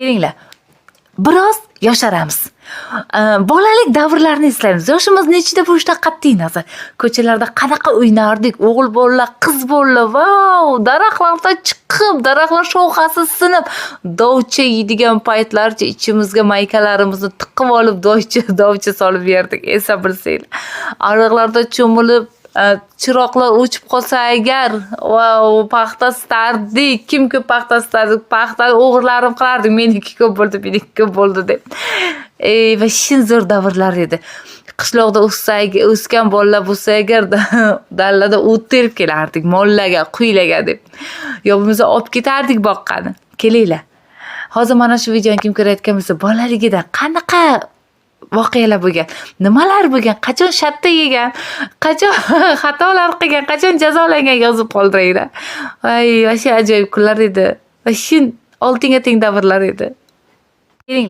Kelinglar. Biroz yosharamiz. Bolalik davrlarini eslaymiz. Yoshimiz nechida bo'lishidan qat'iy nazar. Ko'chalarda qanaqa o'ynardik? O'g'il bolalar, qiz bolalar, vau! Daraxtlardan chiqib, daraxtlar shoxasi sinib, dovcha yeydigan paytlarcha ichimizga maykalarimizni tiqib olib, dovcha solib yerdik. Esa bilsanglar. Ariqlarda cho'milib chiroqlar o'chib qolsa agar paxta istardik. Kim ko'p paxta istardik? Paxta o'g'irlarim qilardik. Meniki ko'p bo'ldi, meniki ko'p bo'ldi deb. Va shin zo'r davrlar edi. Qishloqda o'sgan bolalar bo'lsa agar dallada o't terib kelardik, mollaga, quylaga deb. Yo bo'lmasa olib ketardik boqqani. Kelinglar. Hozir mana shu videoni kim ko'rayotgan bo'lsa, bolaligida qanaqa voqealar bo'lgan, nimalar bo'lgan, qachon shatta yegan, qachon xatolar qilgan, qachon jazolangan yozib qoldiringlar. Voy, o'sha ajoyib kunlar edi. Va shin oltinga teng davrlar edi.